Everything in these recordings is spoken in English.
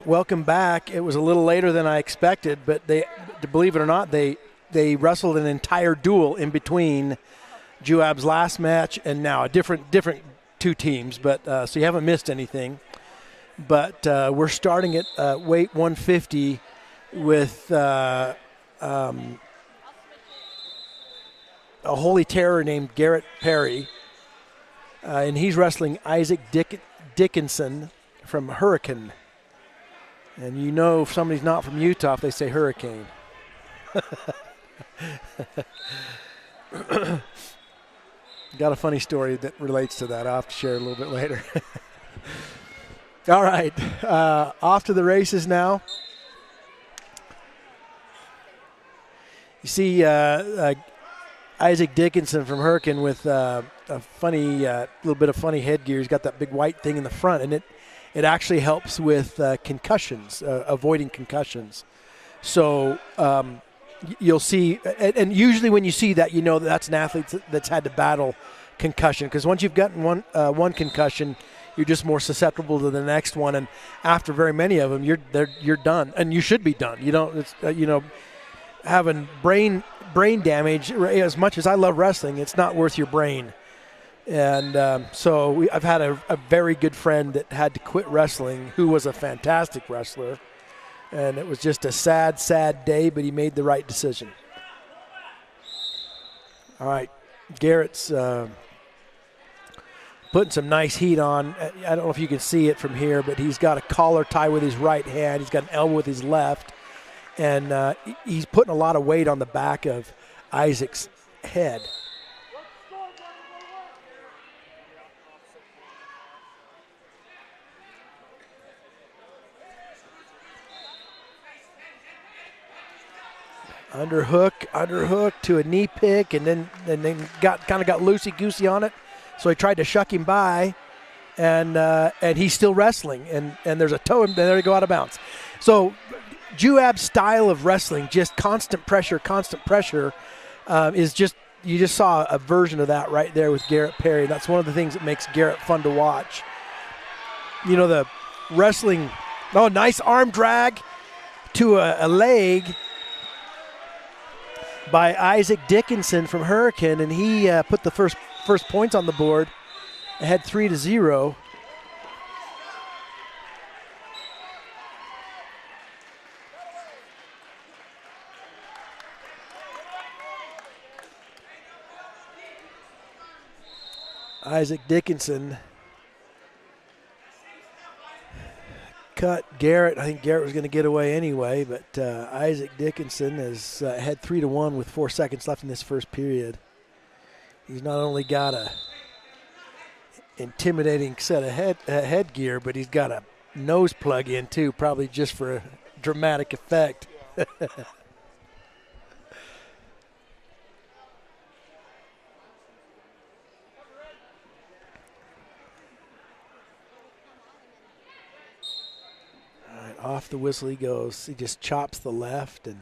welcome back. It was a little later than I expected, but believe it or not, they wrestled an entire duel in between Juab's last match and now a different two teams. But so you haven't missed anything. But we're starting at weight 150 with a holy terror named Garrett Perry, and he's wrestling Isaac Dickinson from Hurricane. And you know if somebody's not from Utah if they say Hurricane. Got a funny story that relates to that. I'll have to share a little bit later. All right, off to the races now. You see Isaac Dickinson from Hurricane with a funny, little bit of funny headgear. He's got that big white thing in the front, and it actually helps with concussions, avoiding concussions. So you'll see, and usually when you see that, you know that's an athlete that's had to battle concussion, because once you've gotten one concussion, you're just more susceptible to the next one, and after very many of them, you're done, and you should be done. You don't, having brain damage. As much as I love wrestling, it's not worth your brain. And so I've had a very good friend that had to quit wrestling, who was a fantastic wrestler, and it was just a sad, sad day, but he made the right decision. All right, Garrett's putting some nice heat on. I don't know if you can see it from here, but he's got a collar tie with his right hand. He's got an elbow with his left, and he's putting a lot of weight on the back of Isaac's head. Underhook to a knee pick, and then got loosey-goosey on it. So he tried to shuck him by, and he's still wrestling. And there's a toe, and there they go out of bounds. So Juab's style of wrestling, just constant pressure, is just, you just saw a version of that right there with Garrett Perry. That's one of the things that makes Garrett fun to watch. You know, the wrestling, nice arm drag to a leg by Isaac Dickinson from Hurricane, and he put the first points on the board, ahead 3-0. Isaac Dickinson cut Garrett. I think Garrett was going to get away anyway, but Isaac Dickinson is ahead 3-1 with 4 seconds left in this first period. He's not only got a intimidating set of headgear, but he's got a nose plug in too, probably just for a dramatic effect. Off the whistle he goes. He just chops the left, and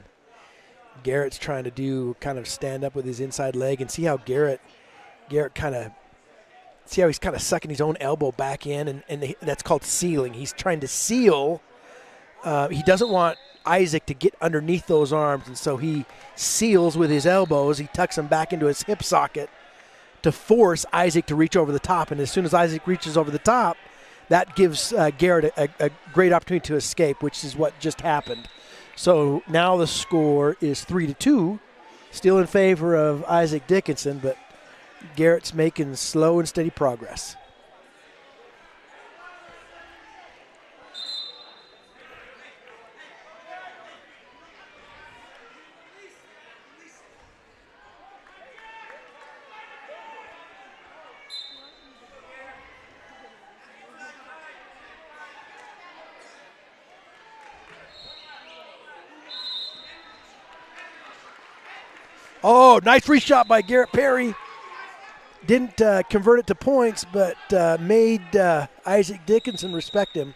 Garrett's trying to do kind of stand up with his inside leg, and see how Garrett kind of, see how he's kind of sucking his own elbow back in, and that's called sealing. He's trying to seal. He doesn't want Isaac to get underneath those arms, and so he seals with his elbows. He tucks them back into his hip socket to force Isaac to reach over the top, and as soon as Isaac reaches over the top, that gives Garrett a great opportunity to escape, which is what just happened. So now the score is 3-2, still in favor of Isaac Dickinson, but Garrett's making slow and steady progress. Oh, nice reshot by Garrett Perry. Didn't convert it to points, but made Isaac Dickinson respect him.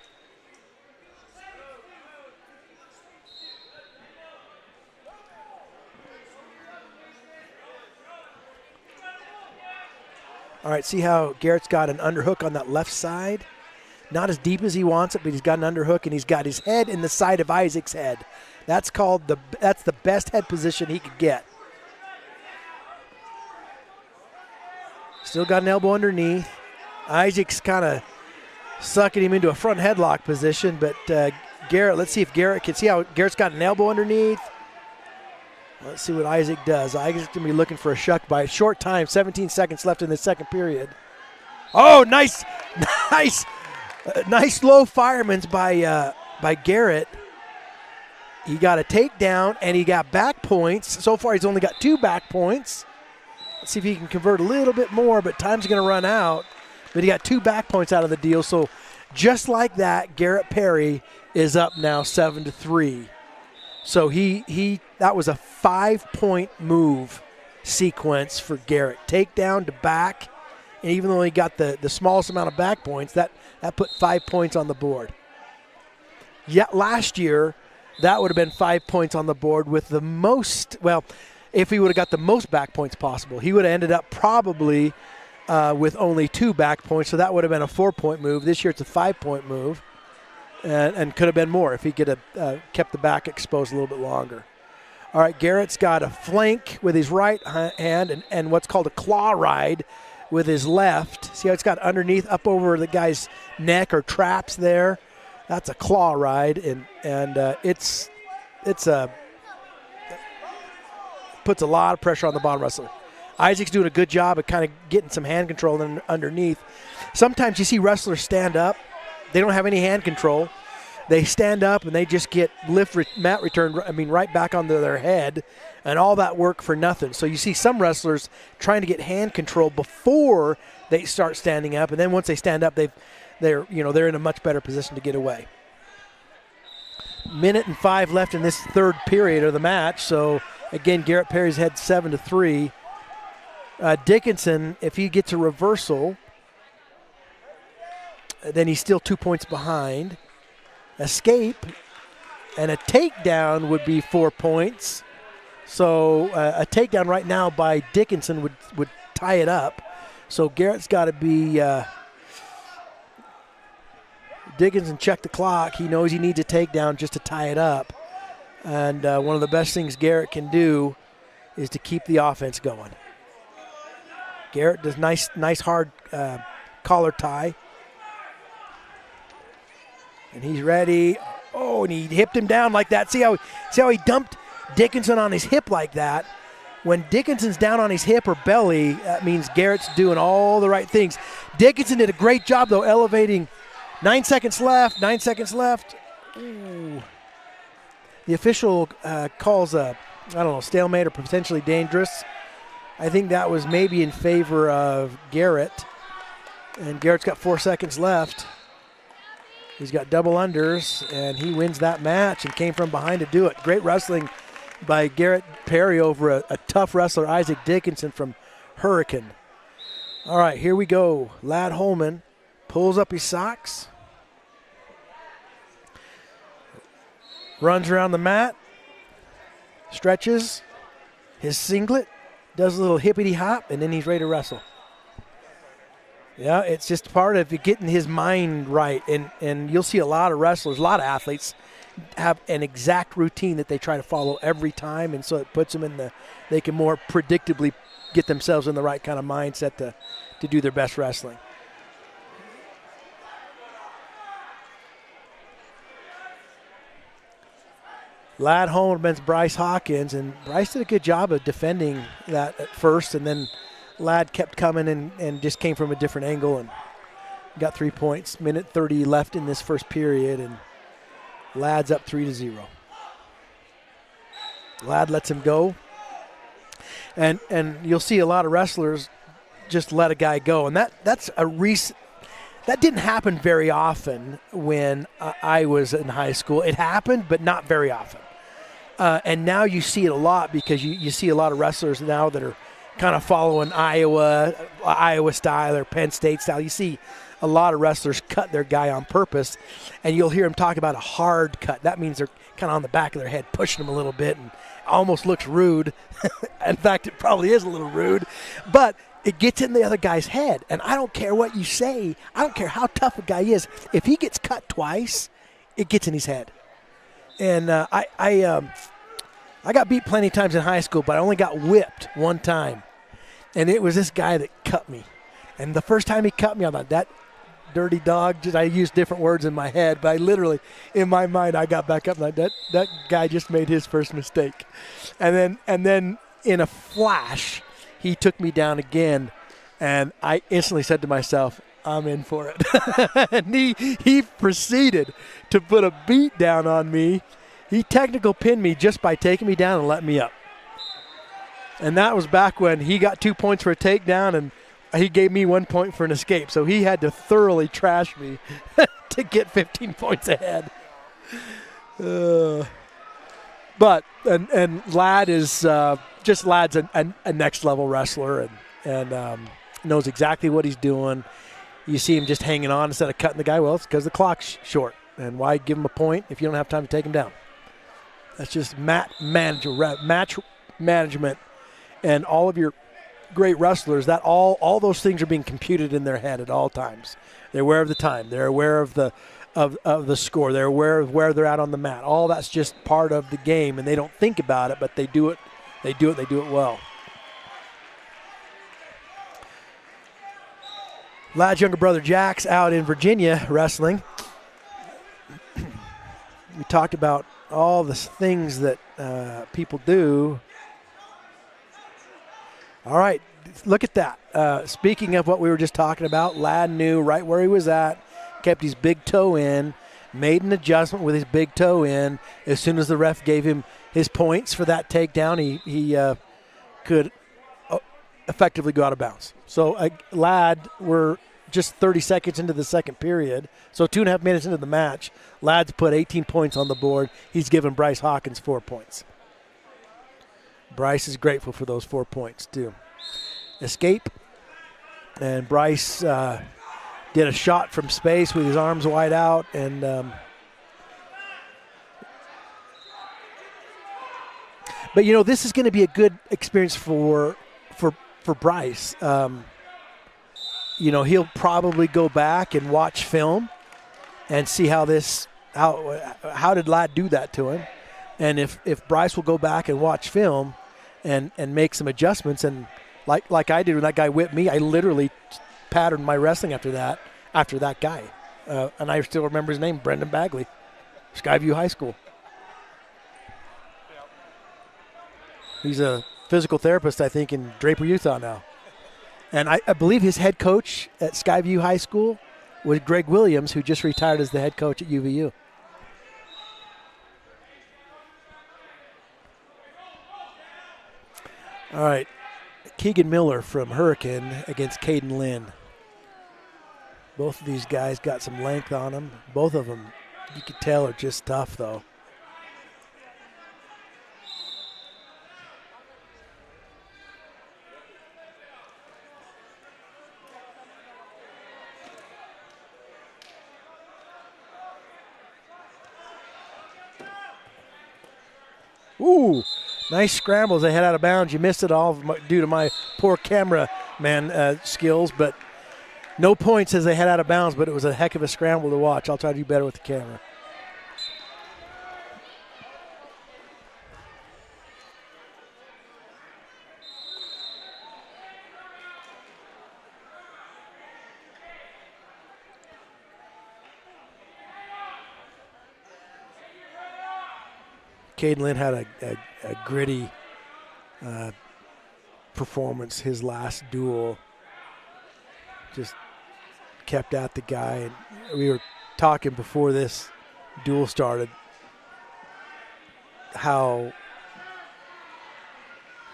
All right, see how Garrett's got an underhook on that left side? Not as deep as he wants it, but he's got an underhook, and he's got his head in the side of Isaac's head. That's the best head position he could get. Still got an elbow underneath. Isaac's kind of sucking him into a front headlock position, but Garrett, let's see if Garrett can see how Garrett's got an elbow underneath. Let's see what Isaac does. Isaac's going to be looking for a shuck bite. Short time, 17 seconds left in the second period. Oh, nice low fireman's by Garrett. He got a takedown, and he got back points. So far, he's only got 2 back points. Let's see if he can convert a little bit more, but time's going to run out. But he got 2 back points out of the deal. So just like that, Garrett Perry is up now 7-3. So that was a 5-point move sequence for Garrett. Takedown to back, and even though he got the smallest amount of back points, that put 5 points on the board. Yet last year, that would have been 5 points on the board with the most, well, if he would have got the most back points possible. He would have ended up probably with only 2 back points, so that would have been a 4-point move. This year it's a 5-point move, and could have been more if he could have kept the back exposed a little bit longer. All right, Garrett's got a flank with his right hand and what's called a claw ride with his left. See how it's got underneath up over the guy's neck or traps there? That's a claw ride, and it's puts a lot of pressure on the bottom wrestler. Isaac's doing a good job of kind of getting some hand control underneath. Sometimes you see wrestlers stand up. They don't have any hand control. They stand up and they just get mat returned, right back onto their head, and all that work for nothing. So you see some wrestlers trying to get hand control before they start standing up, and then once they stand up, they're in a much better position to get away. 1:05 left in this third period of the match. So again, Garrett Perry's head 7-3. Dickinson, if he gets a reversal, then he's still 2 points behind. Escape and a takedown would be 4 points. So a takedown right now by Dickinson would tie it up. So Garrett's got to be Dickinson check the clock. He knows he needs a takedown just to tie it up. And one of the best things Garrett can do is to keep the offense going. Garrett does nice hard collar tie. And he's ready. Oh, and he hipped him down like that. See how he dumped Dickinson on his hip like that? When Dickinson's down on his hip or belly, that means Garrett's doing all the right things. Dickinson did a great job, though, elevating. 9 seconds left. Ooh. The official calls a, stalemate or potentially dangerous. I think that was maybe in favor of Garrett. And Garrett's got 4 seconds left. He's got double unders, and he wins that match and came from behind to do it. Great wrestling by Garrett Perry over a tough wrestler, Isaac Dickinson from Hurricane. All right, here we go. Ladd Holman pulls up his socks, runs around the mat, stretches his singlet, does a little hippity hop, and then he's ready to wrestle. Yeah, it's just part of getting his mind right, and you'll see a lot of wrestlers, a lot of athletes have an exact routine that they try to follow every time, and so it puts them they can more predictably get themselves in the right kind of mindset to do their best wrestling. Ladd Holman against Bryce Hawkins, and Bryce did a good job of defending that at first, and then Ladd kept coming and just came from a different angle and got 3 points. 1:30 left in this first period, and Ladd's up 3-0. Ladd lets him go, and you'll see a lot of wrestlers just let a guy go, and that's a recent. That didn't happen very often when I was in high school. It happened, but not very often. And now you see it a lot because you see a lot of wrestlers now that are kind of following Iowa style or Penn State style. You see a lot of wrestlers cut their guy on purpose, and you'll hear them talk about a hard cut. That means they're kind of on the back of their head, pushing them a little bit, and almost looks rude. In fact, it probably is a little rude. But it gets in the other guy's head. And I don't care what you say. I don't care how tough a guy is. If he gets cut twice, it gets in his head. And I got beat plenty of times in high school, but I only got whipped one time. And it was this guy that cut me. And the first time he cut me, I thought, that dirty dog. I used different words in my head, but I literally, in my mind, I got back up and that guy just made his first mistake. And then in a flash, he took me down again, and I instantly said to myself, I'm in for it. And he proceeded to put a beat down on me. He technical pinned me just by taking me down and letting me up. And that was back when he got 2 points for a takedown, and he gave me 1 point for an escape. So he had to thoroughly trash me to get 15 points ahead. But Ladd is Ladd's a next level wrestler and knows exactly what he's doing. You see him just hanging on instead of cutting the guy. Well, it's because the clock's short. And why give him a point if you don't have time to take him down? That's just match management, and all of your great wrestlers. That all those things are being computed in their head at all times. They're aware of the time. They're aware of the score. They're aware of where they're at on the mat. All that's just part of the game, and they don't think about it, but they do it. They do it well. Ladd's younger brother Jack's out in Virginia wrestling. We talked about all the things that people do. All right, look at that. Speaking of what we were just talking about, Ladd knew right where he was at, kept his big toe in, made an adjustment with his big toe in. As soon as the ref gave him his points for that takedown, he could effectively go out of bounds. So Ladd, we're just 30 seconds into the second period, so 2.5 minutes into the match. Ladd's put 18 points on the board. He's given Bryce Hawkins 4 points. Bryce is grateful for those 4 points, too. Escape, and Bryce did a shot from space with his arms wide out, and but this is going to be a good experience for Bryce. He'll probably go back and watch film and see how did Ladd do that to him. And if Bryce will go back and watch film and make some adjustments, and like I did when that guy whipped me, I literally patterned my wrestling after that guy. And I still remember his name, Brendan Bagley, Skyview High School. He's a physical therapist, I think, in Draper, Utah now. And I believe his head coach at Skyview High School was Greg Williams, who just retired as the head coach at UVU. All right, Keegan Miller from Hurricane against Caden Lynn. Both of these guys got some length on them. Both of them, you could tell, are just tough, though. Ooh, nice scrambles. They head out of bounds. You missed it all due to my poor cameraman skills, but no points as they head out of bounds, but it was a heck of a scramble to watch. I'll try to do better with the camera. Caden Lynn had a gritty performance his last duel. Just kept at the guy. And we were talking before this duel started how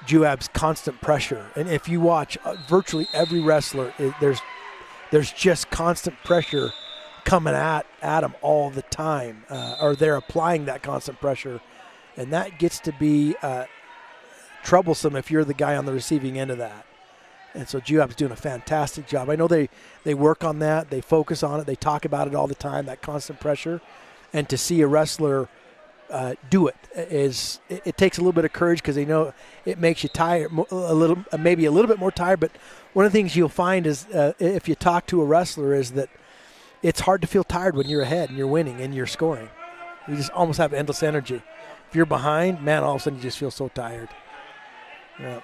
Juab's constant pressure. And if you watch virtually every wrestler, there's just constant pressure coming at him all the time, or they're applying that constant pressure. And that gets to be troublesome if you're the guy on the receiving end of that. And so Juab's doing a fantastic job. I know they work on that. They focus on it. They talk about it all the time, that constant pressure. And to see a wrestler do it it takes a little bit of courage, because they know it makes you tired, maybe a little bit more tired. But one of the things you'll find is if you talk to a wrestler is that it's hard to feel tired when you're ahead and you're winning and you're scoring. You just almost have endless energy. If you're behind, man, all of a sudden you just feel so tired. Yeah.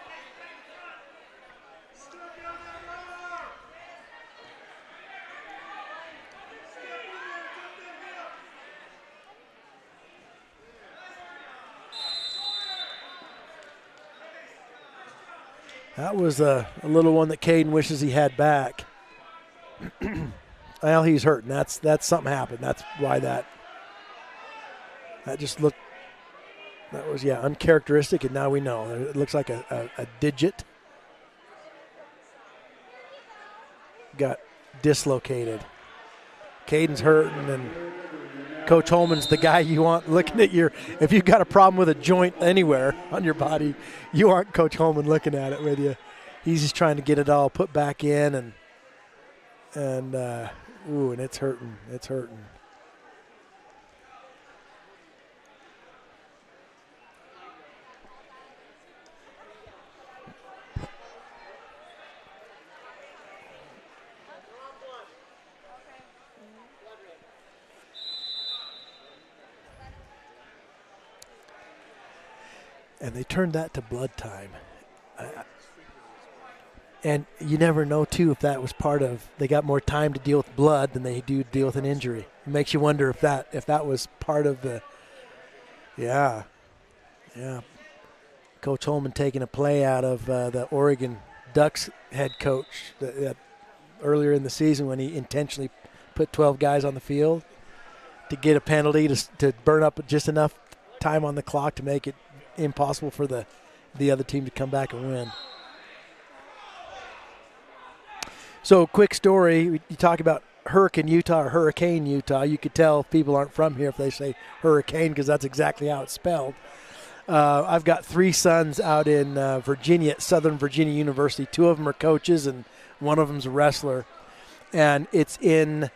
That was a little one that Caden wishes he had back. Well, he's hurting. That's something happened. That's why that just looked. That was uncharacteristic, and now we know it looks like a digit got dislocated. Caden's hurting, and Coach Holman's the guy you want looking at your. If you've got a problem with a joint anywhere on your body, you aren't Coach Holman looking at it with you. He's just trying to get it all put back in, and it's hurting. It's hurting. And they turned that to blood time. And you never know, too, if that was part of – they got more time to deal with blood than they do deal with an injury. It makes you wonder if that was part of the – yeah. Coach Holman taking a play out of the Oregon Ducks head coach earlier in the season when he intentionally put 12 guys on the field to get a penalty to burn up just enough time on the clock to make it impossible for the other team to come back and win. So, quick story. You talk about Hurricane Utah or Hurricane Utah. You could tell people aren't from here if they say hurricane because that's exactly how it's spelled. I've got 3 sons out in Virginia at Southern Virginia University. 2 of them are coaches and one of them's a wrestler. And it's in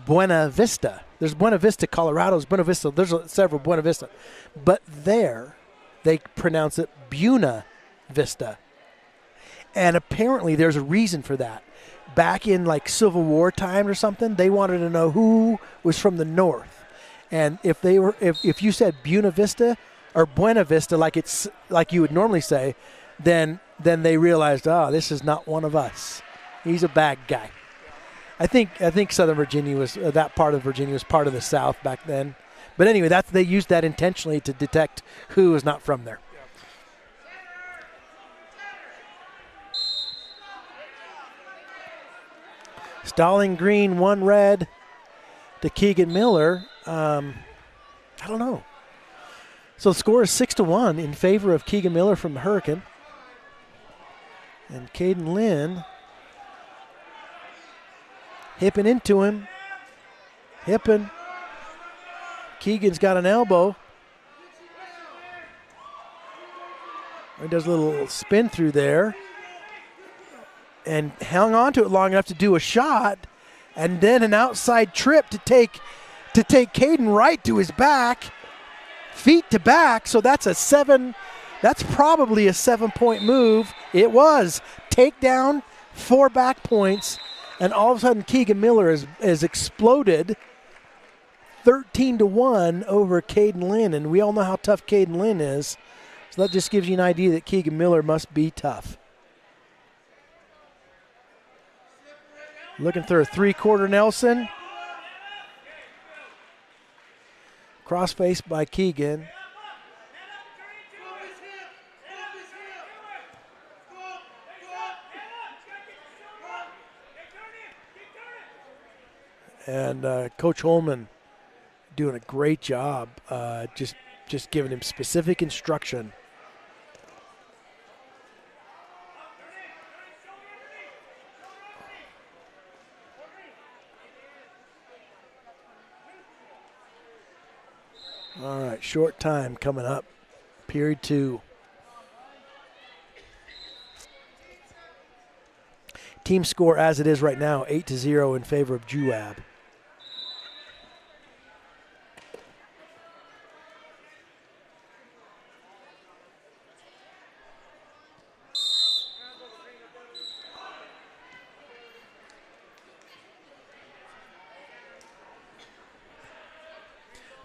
Buena Vista. There's Buena Vista, Colorado. There's Buena Vista. There's several Buena Vista. But there, they pronounce it Buena Vista. And apparently there's a reason for that. Back in like Civil War time or something, they wanted to know who was from the north. And if you said Buena Vista or Buena Vista like it's like you would normally say, then they realized, this is not one of us. He's a bad guy. I think Southern Virginia was that part of Virginia was part of the South back then. But anyway, they used that intentionally to detect who was not from there. Stalling Green, 1 red to Keegan Miller. I don't know. So the score is 6-1 in favor of Keegan Miller from the Hurricane. And Caden Lynn hipping into him. Hipping. Keegan's got an elbow. He does a little spin through there. And hung on to it long enough to do a shot, and then an outside trip to take Caden right to his back, feet to back. So that's that's probably a 7-point move. It was. Takedown, 4 back points, and all of a sudden Keegan Miller has exploded 13-1 over Caden Lynn, and we all know how tough Caden Lynn is. So that just gives you an idea that Keegan Miller must be tough. Looking for a 3-quarter Nelson. Crossface by Keegan. And Coach Holman doing a great job, just giving him specific instruction. All right, short time coming up. Period 2. Team score as it is right now, 8-0 in favor of Juab.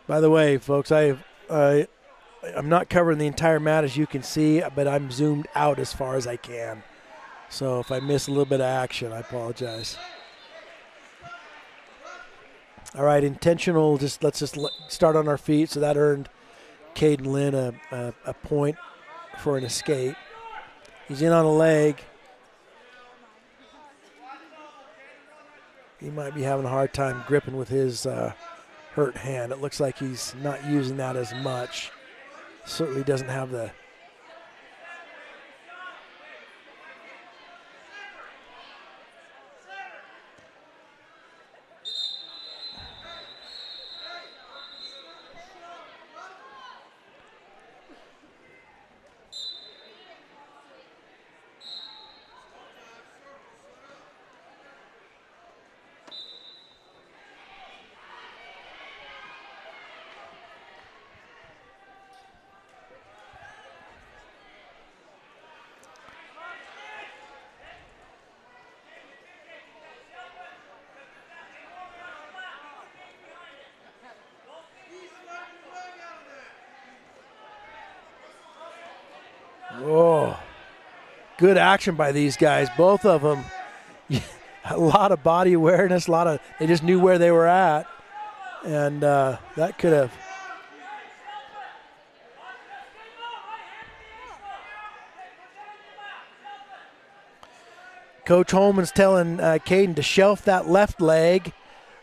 By the way, folks, I'm not covering the entire mat, as you can see, but I'm zoomed out as far as I can. So if I miss a little bit of action, I apologize. All right, intentional. Let's start on our feet. So that earned Caden Lynn a point for an escape. He's in on a leg. He might be having a hard time gripping with his hurt hand. It looks like he's not using that as much. Certainly doesn't have the good action by these guys. Both of them, a lot of body awareness, they just knew where they were at. And that could have. Coach Holman's telling Caden to shelf that left leg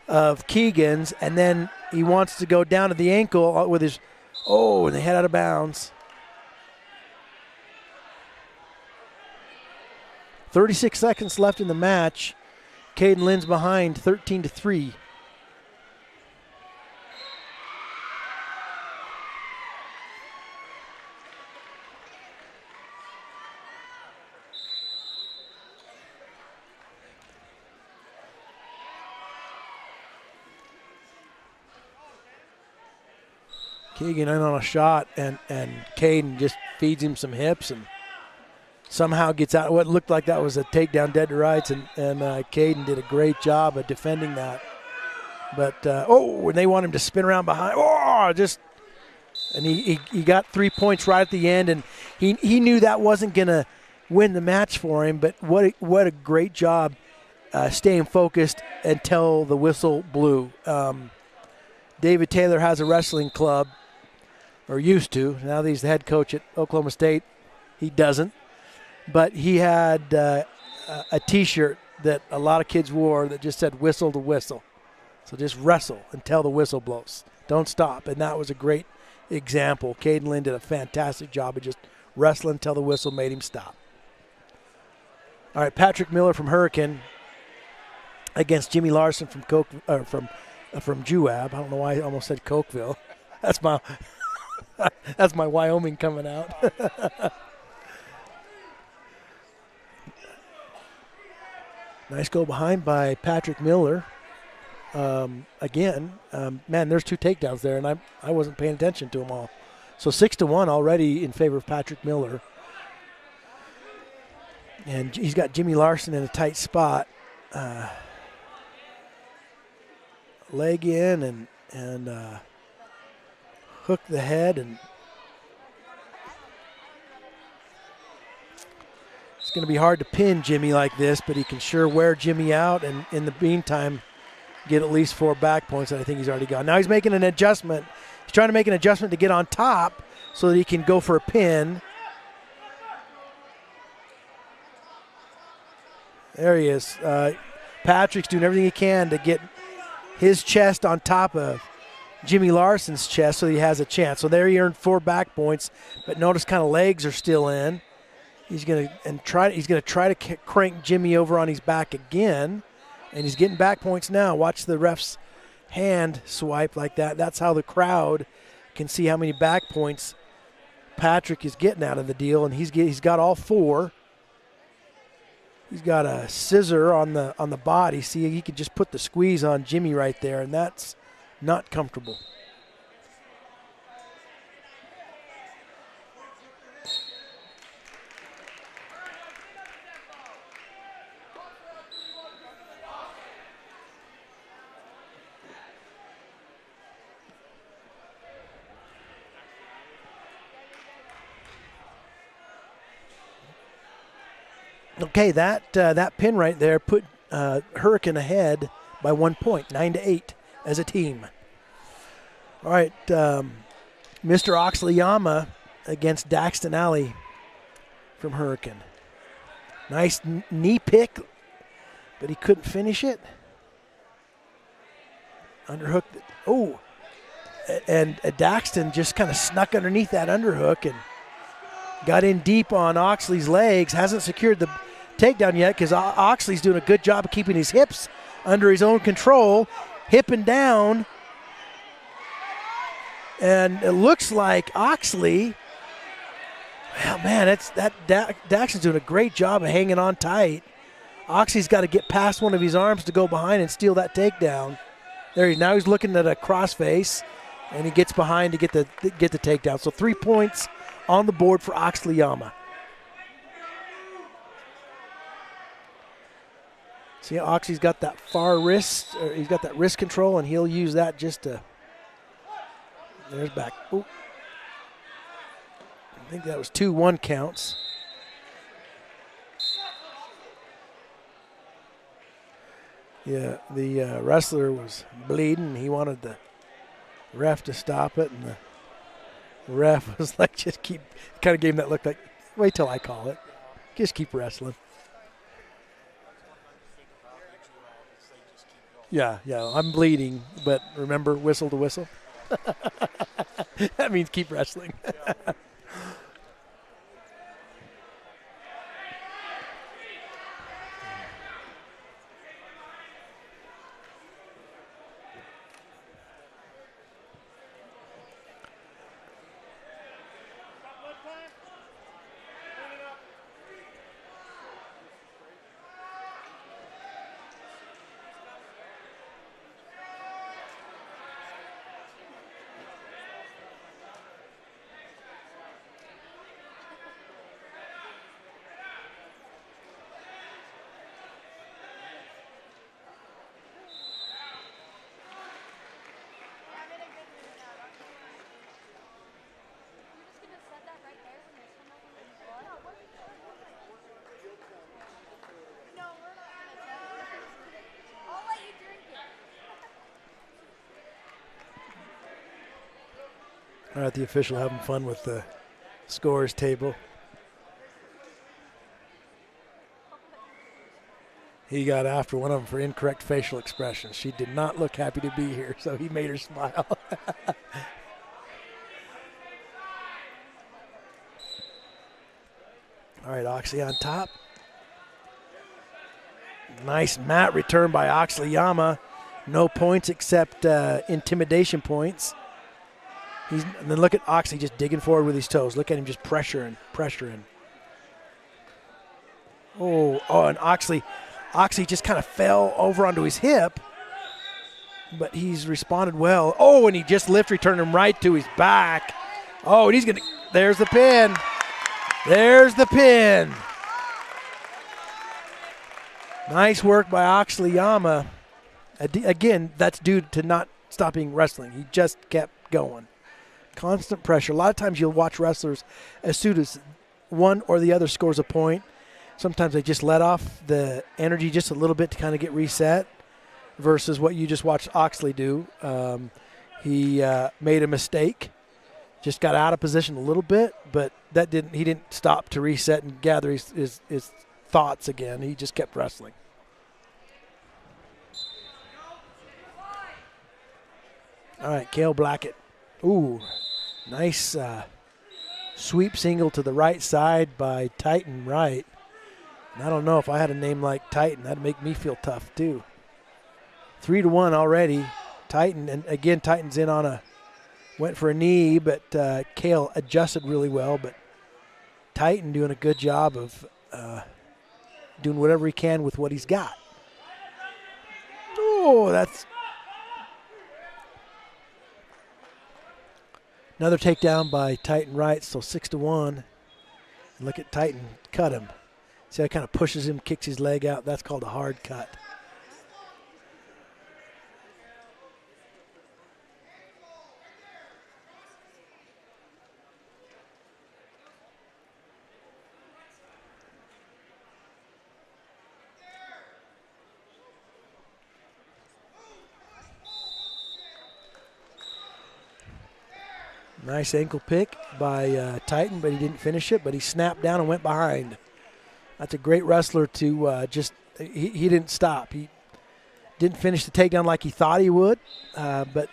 of Keegan's, and then he wants to go down to the ankle with his, and they head out of bounds. 36 seconds left in the match. Caden Lynn's behind 13-3. Keegan in on a shot, and Caden just feeds him some hips and somehow gets out. What looked like that was a takedown dead to rights, and Caden did a great job of defending that. But, and they want him to spin around behind. And he got 3 points right at the end, and he knew that wasn't going to win the match for him, but what a great job staying focused until the whistle blew. David Taylor has a wrestling club, or used to. Now that he's the head coach at Oklahoma State, he doesn't. But he had a T-shirt that a lot of kids wore that just said "whistle to whistle." So just wrestle until the whistle blows. Don't stop. And that was a great example. Caden Lynn did a fantastic job of just wrestling until the whistle made him stop. All right, Patrick Miller from Hurricane against Jimmy Larson from Juab. I don't know why I almost said Cokeville. That's my Wyoming coming out. Nice go behind by Patrick Miller. Again, there's 2 takedowns there, and I wasn't paying attention to them all. So 6-1 already in favor of Patrick Miller. And he's got Jimmy Larson in a tight spot. Leg in and hook the head, and it's going to be hard to pin Jimmy like this, but he can sure wear Jimmy out, and in the meantime get at least 4 back points that I think he's already got. Now he's making an adjustment. He's trying to make an adjustment to get on top so that he can go for a pin. There he is. Patrick's doing everything he can to get his chest on top of Jimmy Larson's chest so he has a chance. So there he earned 4 back points, but notice kind of legs are still in. He's going to try to crank Jimmy over on his back again, and he's getting back points now. Watch the ref's hand swipe like that. That's how the crowd can see how many back points Patrick is getting out of the deal, and he's got all 4. He's got a scissor on the body. See, he could just put the squeeze on Jimmy right there, and that's not comfortable. Okay, that pin right there put Hurricane ahead by 1 point, 9-8 as a team. All right, Mr. Oxleyama against Daxton Alley from Hurricane. Nice knee pick, but he couldn't finish it. Underhook. Oh, and Daxton just kind of snuck underneath that underhook and got in deep on Oxley's legs. Hasn't secured the takedown yet because Oxley's doing a good job of keeping his hips under his own control, hipping down. And it looks like Oxley, well, man, Daxton's doing a great job of hanging on tight. Oxley's got to get past one of his arms to go behind and steal that takedown. Now he's looking at a crossface, and he gets behind to get the takedown. So 3 points on the board for Oxleyama. See, Oxley's got that far wrist, or he's got that wrist control, and he'll use that just to. There's back. Ooh. I think that was 2-1 counts. Yeah, the wrestler was bleeding. He wanted the ref to stop it, and the ref was like, just keep, kind of gave him that look like, wait till I call it. Just keep wrestling. Yeah, I'm bleeding, but remember, whistle to whistle. That means keep wrestling. All right, the official having fun with the scores table. He got after one of them for incorrect facial expressions. She did not look happy to be here, so he made her smile. All right, Oxley on top. Nice mat return by Oxleyama. No points except intimidation points. And then look at Oxley just digging forward with his toes. Look at him just pressuring. Oh, and Oxley just kind of fell over onto his hip, but he's responded well. Oh, and he just returned him right to his back. Oh, and there's the pin. There's the pin. Nice work by Oxleyama. Again, that's due to not stopping wrestling. He just kept going. Constant pressure. A lot of times you'll watch wrestlers, as soon as one or the other scores a point, sometimes they just let off the energy just a little bit to kind of get reset, versus what you just watched Oxley do. He made a mistake, just got out of position a little bit, but he didn't stop to reset and gather his thoughts again. He just kept wrestling. All right, Cale Blackett. Ooh, nice sweep single to the right side by Titan Wright. And I don't know, if I had a name like Titan, that'd make me feel tough too. 3-1 already. Titan, and again, Titan's went for a knee, but Cale adjusted really well. But Titan doing a good job of doing whatever he can with what he's got. Oh, that's another takedown by Titan Wright, so 6-1. And look at Titan cut him. See how he kind of pushes him, kicks his leg out. That's called a hard cut. Nice ankle pick by Titan, but he didn't finish it, but he snapped down and went behind. That's a great wrestler to he didn't stop. He didn't finish the takedown like he thought he would, but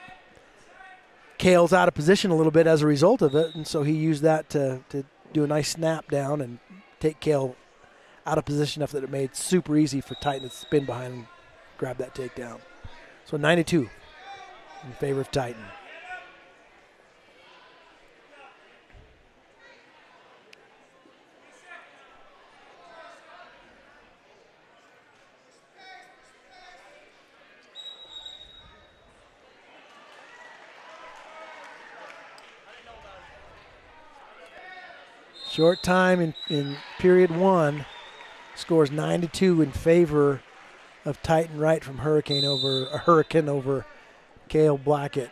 Kale's out of position a little bit as a result of it, and so he used that to do a nice snap down and take Kale out of position enough that it made it super easy for Titan to spin behind and grab that takedown. So 9-2 in favor of Titan. Short time in period one. Scores 9-2 in favor of Titan Wright from Hurricane over Cale Blackett.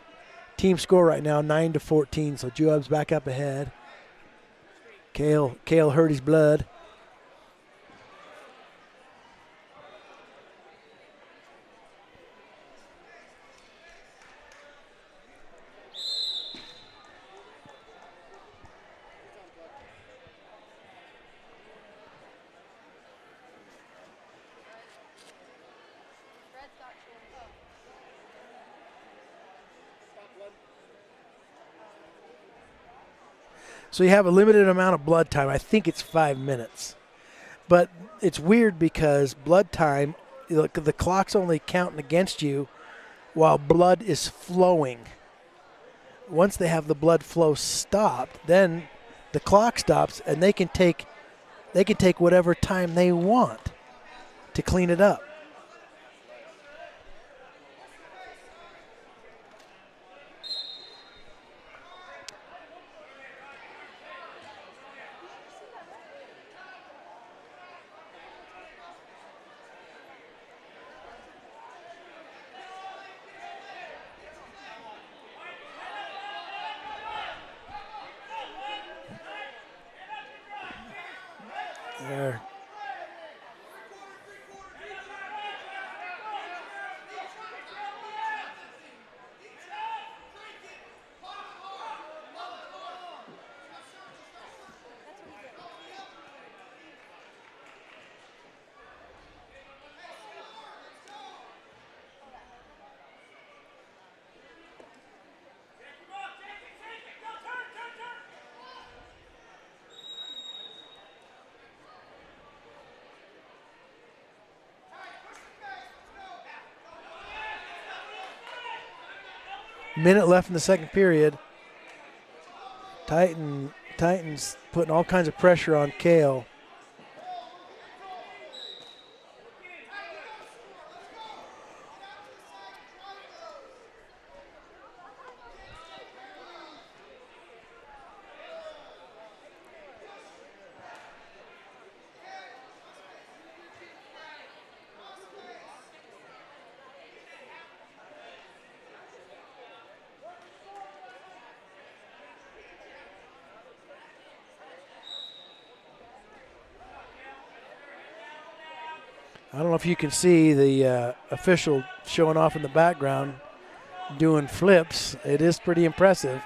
Team score right now 9-14. So Juab's back up ahead. Cale hurt his blood. So you have a limited amount of blood time. I think it's 5 minutes. But it's weird because blood time, the clock's only counting against you while blood is flowing. Once they have the blood flow stopped, then the clock stops and they can take whatever time they want to clean it up. There. Minute left in the second period. Titans putting all kinds of pressure on Cale. I don't know if you can see the official showing off in the background doing flips. It is pretty impressive.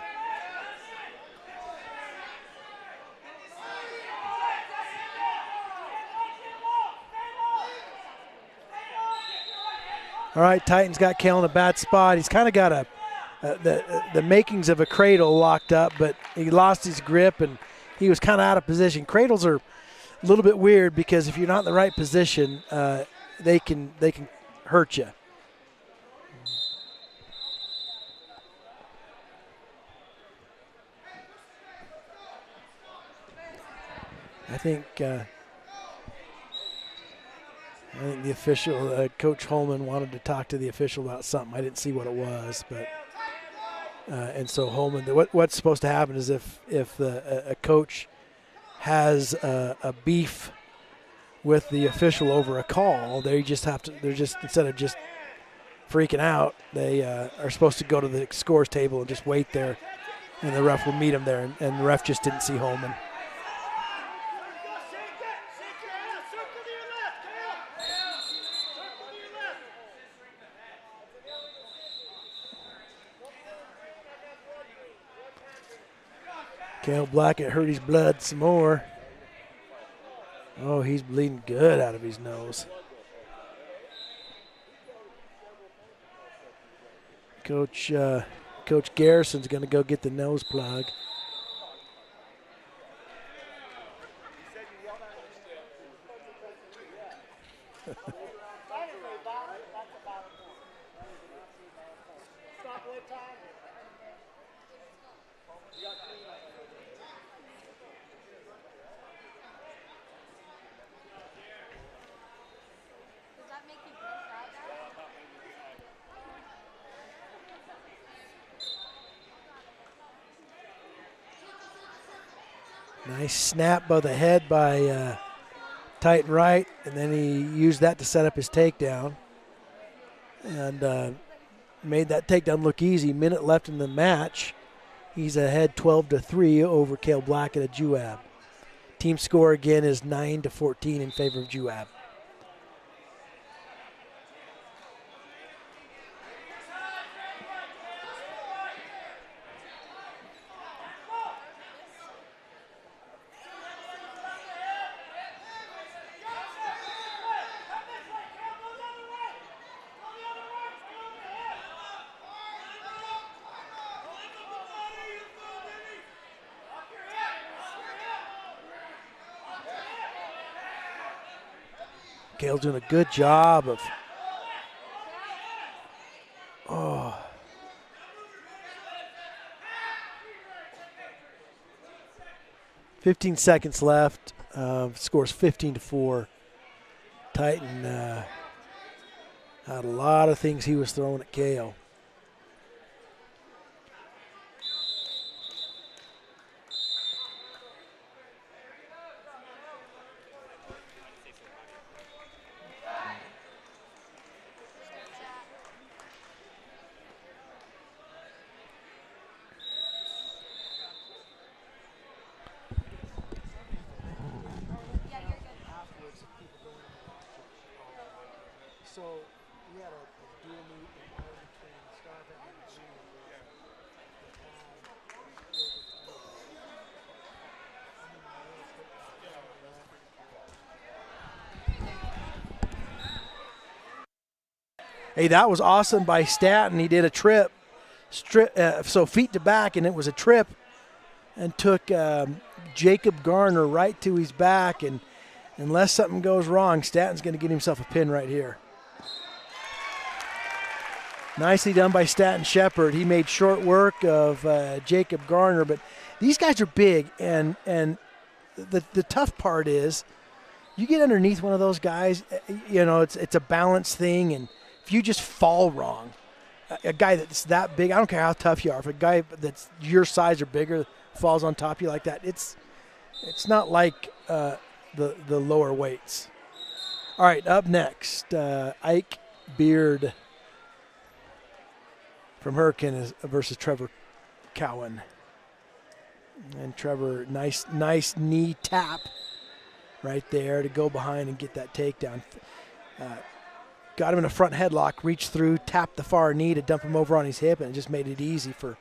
All right, Titan's got Cale in a bad spot. He's kind of got the makings of a cradle locked up, but he lost his grip and he was kind of out of position. Cradles are a little bit weird because if you're not in the right position, they can hurt you. I think the official, Coach Holman, wanted to talk to the official about something. I didn't see what it was, but and so Holman, what's supposed to happen is if a coach has a beef with the official over a call, they're just instead of just freaking out, they are supposed to go to the scores table and just wait there, and the ref will meet them there, and the ref just didn't see Holman. Cale Blackett hurt his blood some more. Oh, he's bleeding good out of his nose. Coach Garrison's going to go get the nose plug. Nice snap by the head by Titan Wright, and then he used that to set up his takedown. And made that takedown look easy. Minute left in the match. He's ahead 12-3 over Cale Blackett at Juab. Team score again is 9-14 in favor of Juab. Cale's doing a good job of 15 seconds left. Scores 15-4. Titan had a lot of things he was throwing at Cale. Hey, that was awesome by Staton. He did a trip, so feet to back, and it was a trip, and took Jacob Garner right to his back. And unless something goes wrong, Staton's going to get himself a pin right here. Nicely done by Staton Shepard. He made short work of Jacob Garner, but these guys are big, and the tough part is you get underneath one of those guys, you know, it's a balance thing, and if you just fall wrong, a guy that's that big, I don't care how tough you are, if a guy that's your size or bigger falls on top of you like that, it's not like the lower weights. All right, up next, Ike Beard from Hurricane versus Trevor Cowan. And Trevor, nice knee tap right there to go behind and get that takedown. Got him in a front headlock, reached through, tapped the far knee to dump him over on his hip, and it just made it easy for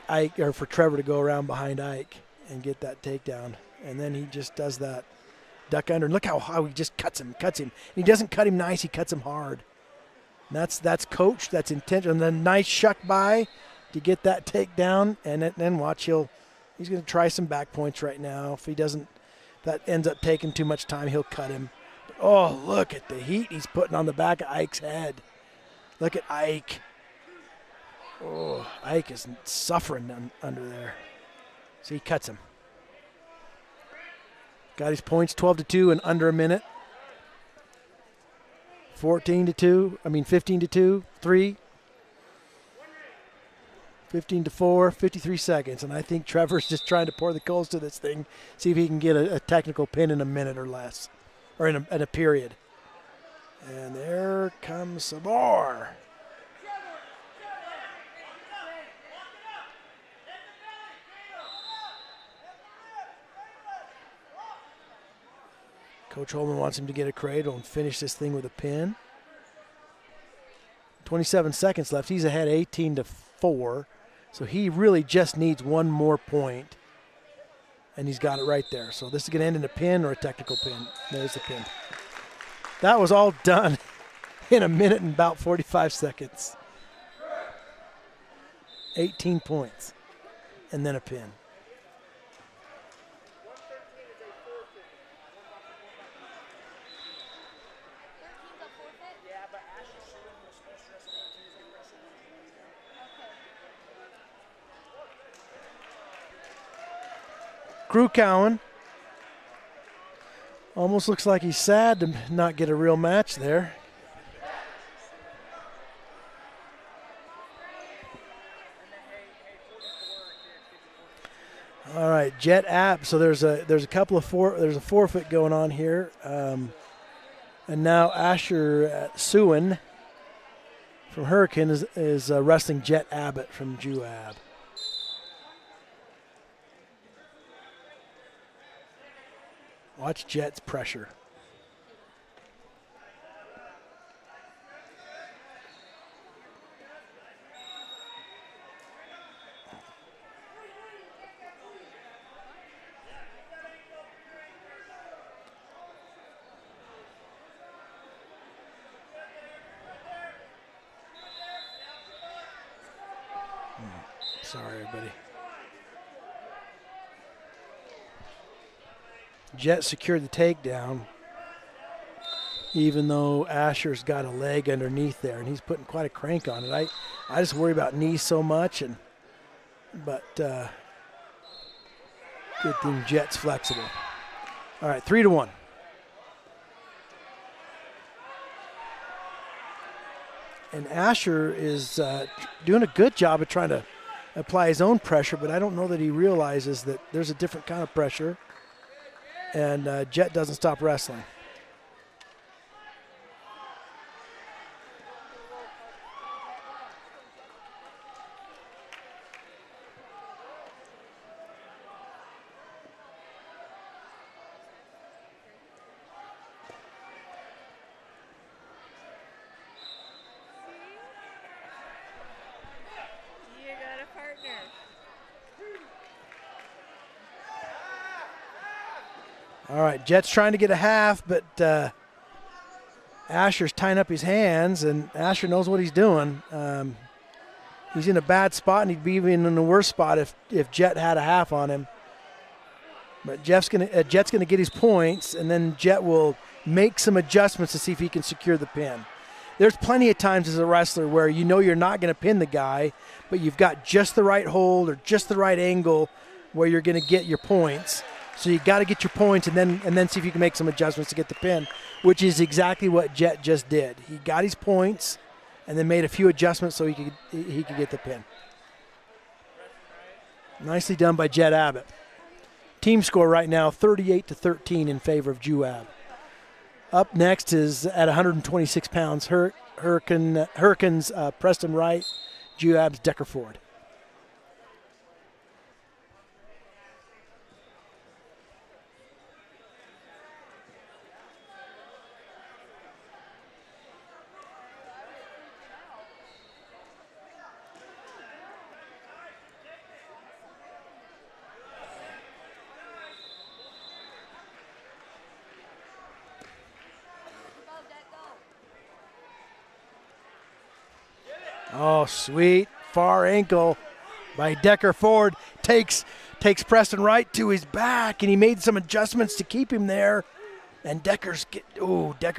Ike, or for Trevor to go around behind Ike and get that takedown. And then he just does that duck under. And look how he just cuts him. And he doesn't cut him nice, he cuts him hard. And that's coached, that's intentional. And then nice shuck by to get that takedown, and then watch, he's going to try some back points right now. If he doesn't, that ends up taking too much time, he'll cut him. But, oh, look at the heat he's putting on the back of Ike's head. Look at Ike. Oh, Ike is suffering under there. So he cuts him. Got his points, 12-2 in under a minute. 15-2, 3. 15-4, 53 seconds, and I think Trevor's just trying to pour the coals to this thing, see if he can get a technical pin in a minute or less, or in a period. And there comes some more. Coach Holman wants him to get a cradle and finish this thing with a pin. 27 seconds left. He's ahead 18-4. So he really just needs one more point and he's got it right there. So this is going to end in a pin or a technical pin. There's the pin. That was all done in a minute and about 45 seconds. 18 points, and then a pin. Crew Cowan almost looks like he's sad to not get a real match there. All right, Jet App. So there's a couple of there's a forfeit going on here, and now Asher Sewin from Hurricane is wrestling Jet Abbott from Juab. Watch Jet's pressure. Sorry, everybody. Jet secured the takedown, even though Asher's got a leg underneath there, and he's putting quite a crank on it. I just worry about knees so much, but good thing Jet's flexible. All right, 3-1. And Asher is doing a good job of trying to apply his own pressure, but I don't know that he realizes that there's a different kind of pressure. And Jet doesn't stop wrestling. You got a partner. All right, Jet's trying to get a half, but Asher's tying up his hands, and Asher knows what he's doing. He's in a bad spot, and he'd be even in a worse spot if Jet had a half on him. But Jet's gonna get his points, and then Jet will make some adjustments to see if he can secure the pin. There's plenty of times as a wrestler where you know you're not going to pin the guy, but you've got just the right hold or just the right angle where you're going to get your points. So you got to get your points and then see if you can make some adjustments to get the pin, which is exactly what Jet just did. He got his points and then made a few adjustments so he could get the pin. Nicely done by Jet Abbott. Team score right now 38-13 in favor of Juab. Up next is at 126 pounds, Hurricanes Preston Wright, Juab's Decker Ford. Oh, sweet. Far ankle by Decker Ford. Takes Preston Wright to his back, and he made some adjustments to keep him there. And Decker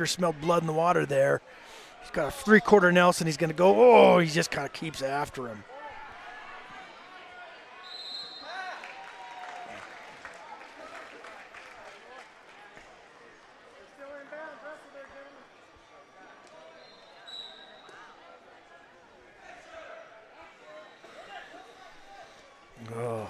smelled blood in the water there. He's got a three-quarter Nelson. He's going to go, he just kind of keeps after him. Oh.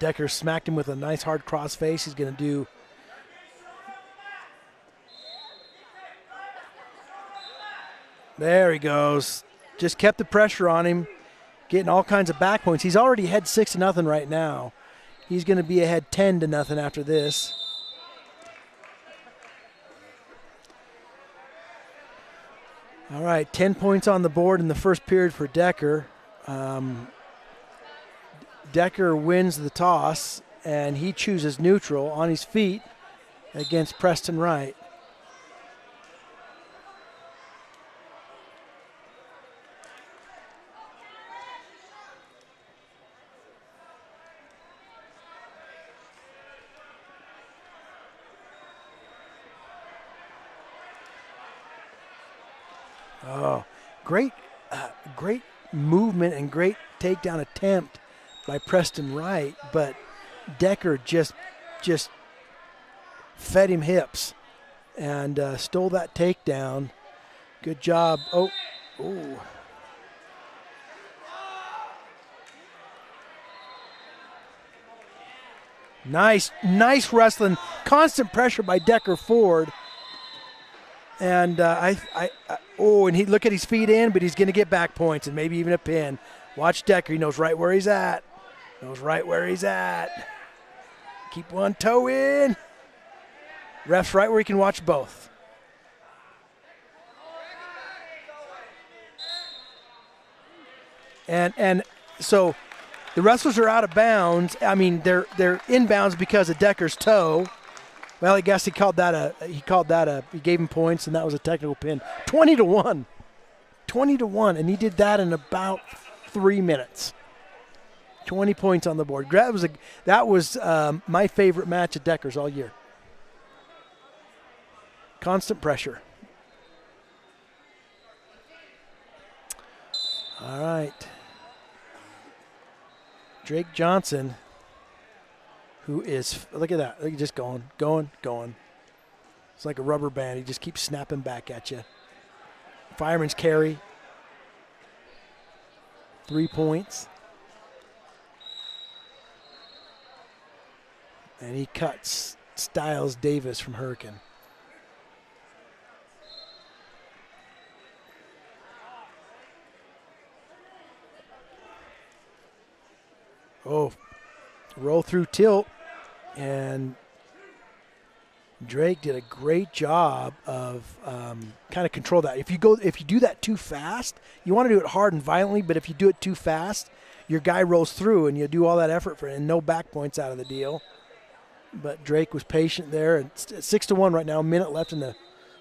Decker smacked him with a nice hard cross face. He's going to do there he goes. Just kept the pressure on him, getting all kinds of back points. He's already ahead 6-0 right now. He's going to be ahead 10-0 after this. All right, 10 points on the board in the first period for Decker. Decker wins the toss, and he chooses neutral on his feet against Preston Wright. Oh, great movement and great takedown attempt by Preston Wright, but Decker just fed him hips and stole that takedown. Good job. Oh. Nice wrestling. Constant pressure by Decker Ford. And and he look at his feet in, but he's going to get back points and maybe even a pin. Watch Decker. He knows right where he's at. Keep one toe in. Ref's right where he can watch both. And so the wrestlers are out of bounds. I mean, they're inbounds because of Decker's toe. Well, I guess he gave him points, and that was a technical pin. 20-1. 20-1, and he did that in about 3 minutes. 20 points on the board. That was my favorite match of Decker's all year. Constant pressure. All right. Drake Johnson, who is, look at that, look, just going. It's like a rubber band. He just keeps snapping back at you. Fireman's carry. 3 points. And he cuts Styles Davis from Hurricane. Oh, roll through tilt, and Drake did a great job of kind of control that. If you do that too fast, you want to do it hard and violently, but if you do it too fast, your guy rolls through and you do all that effort for it and no back points out of the deal. But Drake was patient there, and 6-1 right now, a minute left in the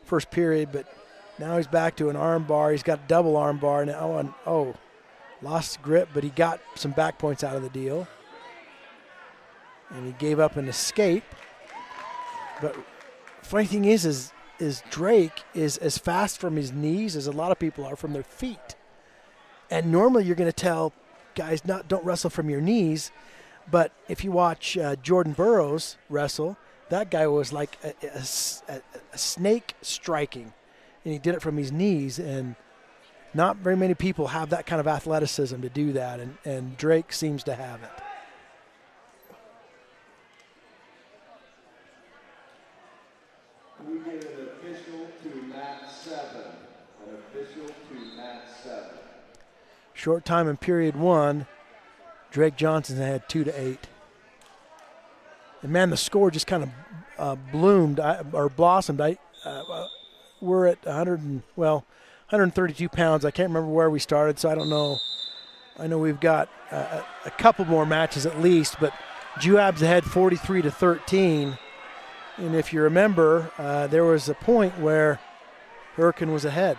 first period, but now he's back to an arm bar. He's got double arm bar now, and lost grip, but he got some back points out of the deal. And he gave up an escape. But funny thing is Drake is as fast from his knees as a lot of people are from their feet. And normally you're going to tell guys don't wrestle from your knees, but if you watch Jordan Burroughs wrestle, that guy was like a snake striking, and he did it from his knees, and not very many people have that kind of athleticism to do that, and Drake seems to have it. We give an official to mat 7. An official to mat 7. Short time in period 1. Drake Johnson had 2-8. And man, the score just kind of blossomed. We're at 132 pounds. I can't remember where we started, so I don't know. I know we've got a couple more matches at least, but Juab's ahead 43-13. And if you remember, there was a point where Hurricane was ahead.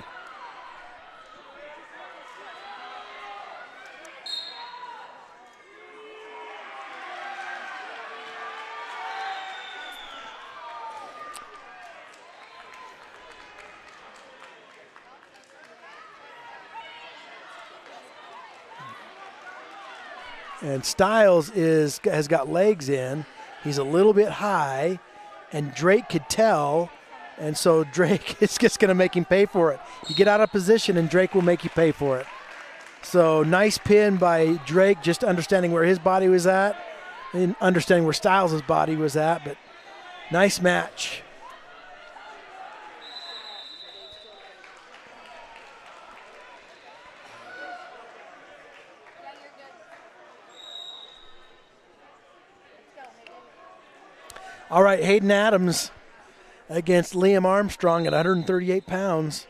And Styles has got legs in. He's a little bit high, and Drake could tell, and so Drake is just going to make him pay for it. You get out of position, and Drake will make you pay for it. So nice pin by Drake, just understanding where his body was at. in understanding where Styles' body was at, but nice match. All right, Hayden Adams against Liam Armstrong at 138 pounds.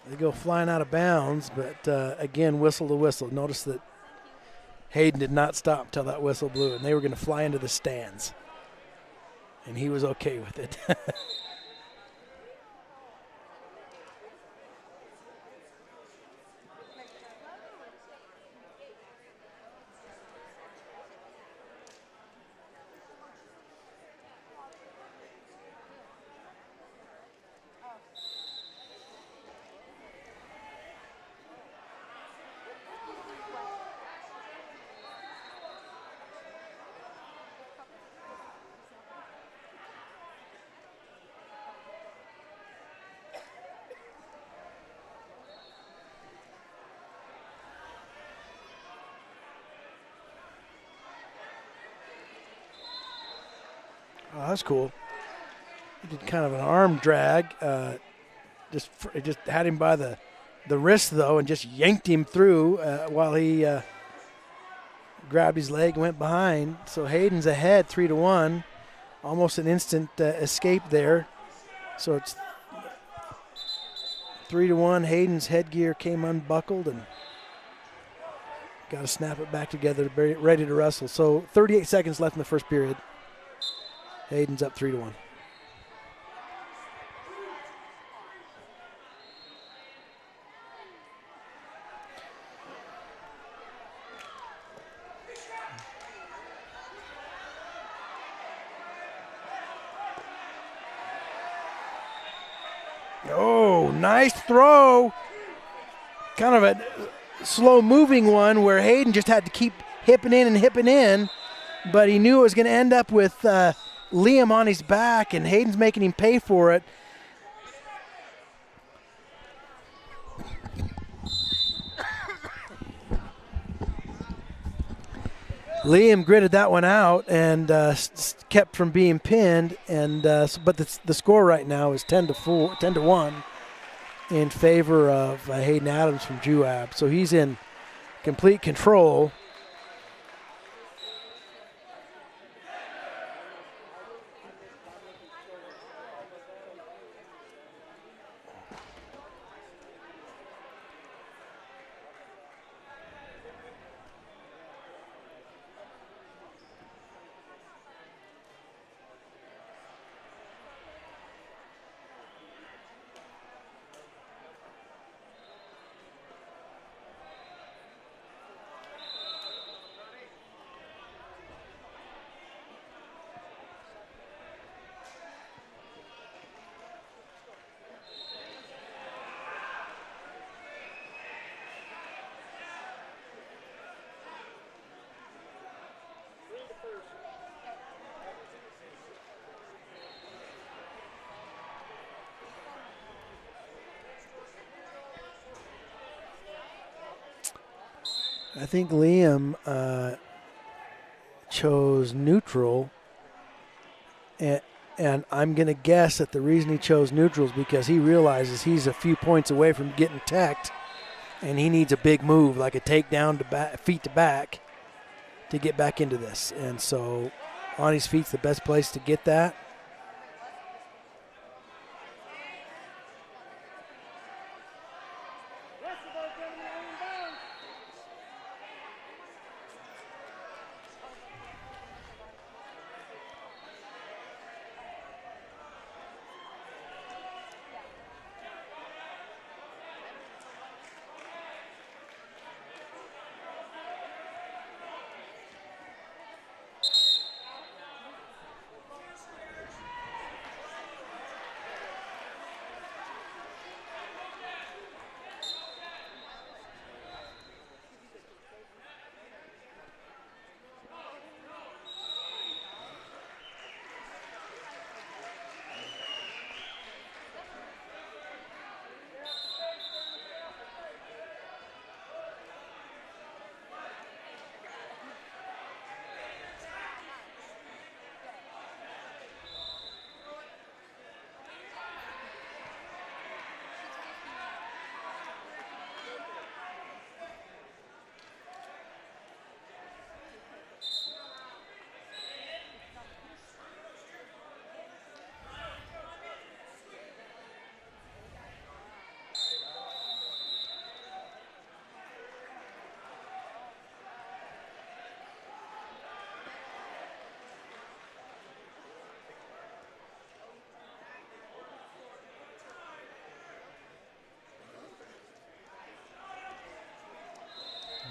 They go flying out of bounds, but again, whistle to whistle. Notice that Hayden did not stop until that whistle blew, and they were going to fly into the stands. And he was okay with it. Oh, that's cool. He did kind of an arm drag. It just had him by the wrist, though, and just yanked him through while he grabbed his leg and went behind. So Hayden's ahead 3-1. Almost an instant escape there. So it's 3-1. Hayden's headgear came unbuckled and got to snap it back together, ready to wrestle. So 38 seconds left in the first period. Hayden's up 3-1. Oh, nice throw. Kind of a slow moving one where Hayden just had to keep hipping in, but he knew it was going to end up with Liam on his back, and Hayden's making him pay for it. Liam gritted that one out and kept from being pinned, and but the score right now is 10-1 in favor of Hayden Adams from Juab. So he's in complete control. I think Liam chose neutral, and I'm going to guess that the reason he chose neutral is because he realizes he's a few points away from getting teched, and he needs a big move, like a takedown to back, feet to back, to get back into this. And so on his feet's the best place to get that.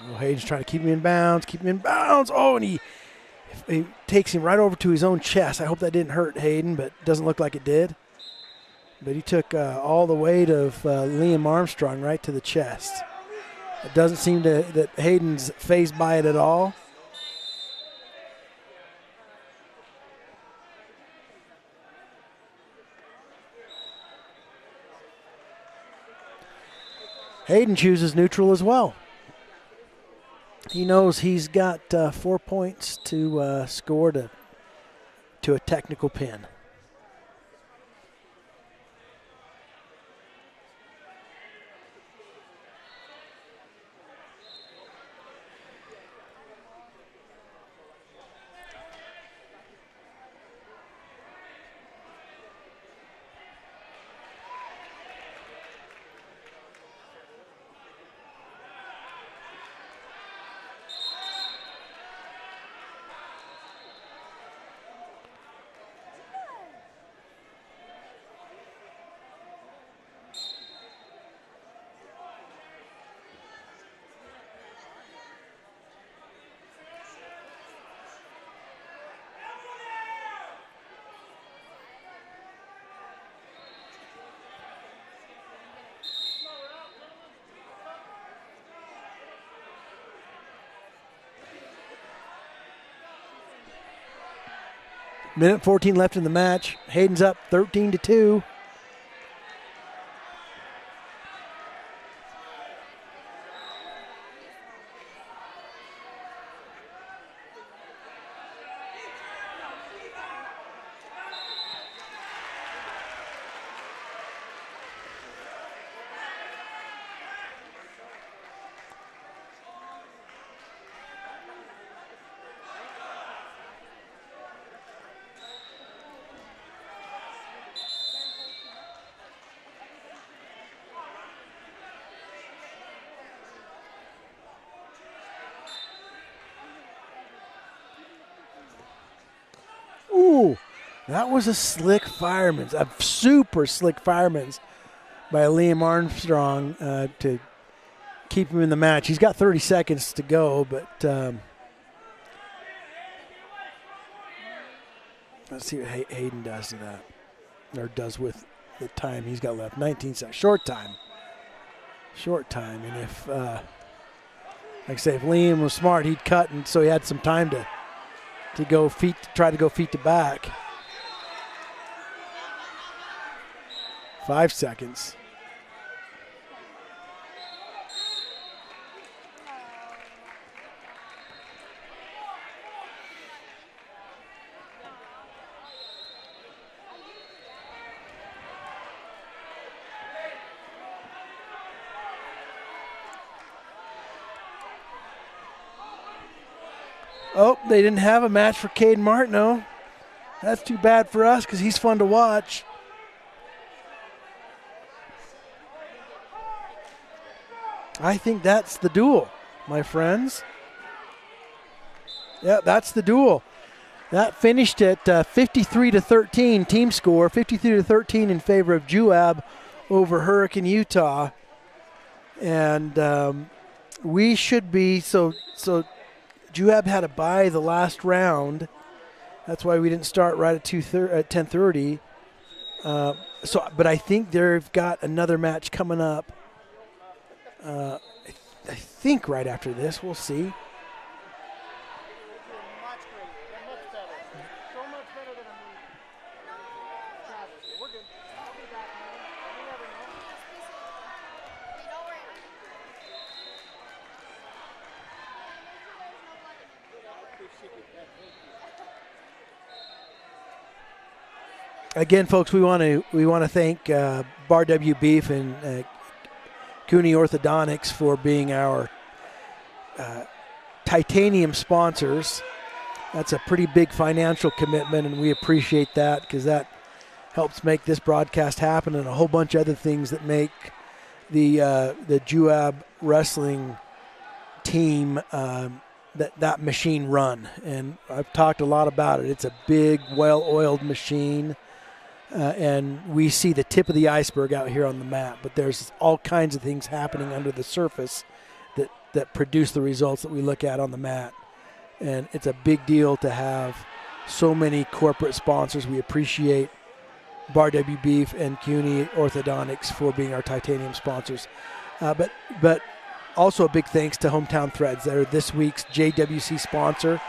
Oh, Hayden's trying to keep him in bounds, Oh, and he takes him right over to his own chest. I hope that didn't hurt Hayden, but it doesn't look like it did. But he took all the weight of Liam Armstrong right to the chest. It doesn't seem that Hayden's fazed by it at all. Hayden chooses neutral as well. He knows he's got 4 points to score to a technical pin. Minute 14 left in the match. Hayden's up 13-2. Ooh, that was a slick fireman's, a super slick fireman's by Liam Armstrong to keep him in the match. He's got 30 seconds to go, but let's see what Hayden does to that, or does with the time he's got left. 19 seconds, short time. And if, like I say, if Liam was smart, he'd cut, and so he had some time to go try to go feet to back. 5 seconds. Oh, they didn't have a match for Caden Martineau. That's too bad for us because he's fun to watch. I think that's the duel, my friends. Yeah, that's the duel. That finished at 53-13 team score, 53-13 in favor of Juab over Hurricane Utah. And we should be, so Juab had to bye the last round. That's why we didn't start right at 10:30. But I think they've got another match coming up. I think right after this. We'll see. Again, folks, we want to thank Bar W Beef and Cooney Orthodontics for being our titanium sponsors. That's a pretty big financial commitment, and we appreciate that because that helps make this broadcast happen and a whole bunch of other things that make the Juab wrestling team that machine run. And I've talked a lot about it. It's a big, well-oiled machine. And we see the tip of the iceberg out here on the map, but there's all kinds of things happening under the surface that that produce the results that we look at on the mat. And it's a big deal to have so many corporate sponsors. We appreciate Bar W Beef and CUNY Orthodontics for being our titanium sponsors. But also a big thanks to Hometown Threads. They're this week's JWC sponsor.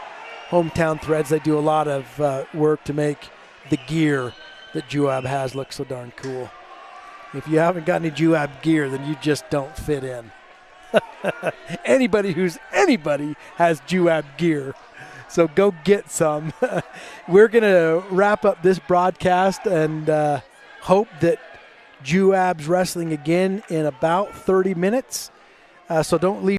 Hometown Threads, they do a lot of work to make the gear that Juab has look so darn cool. If you haven't got any Juab gear, then you just don't fit in. Anybody has Juab gear. So go get some. We're going to wrap up this broadcast and hope that Juab's wrestling again in about 30 minutes. So don't leave.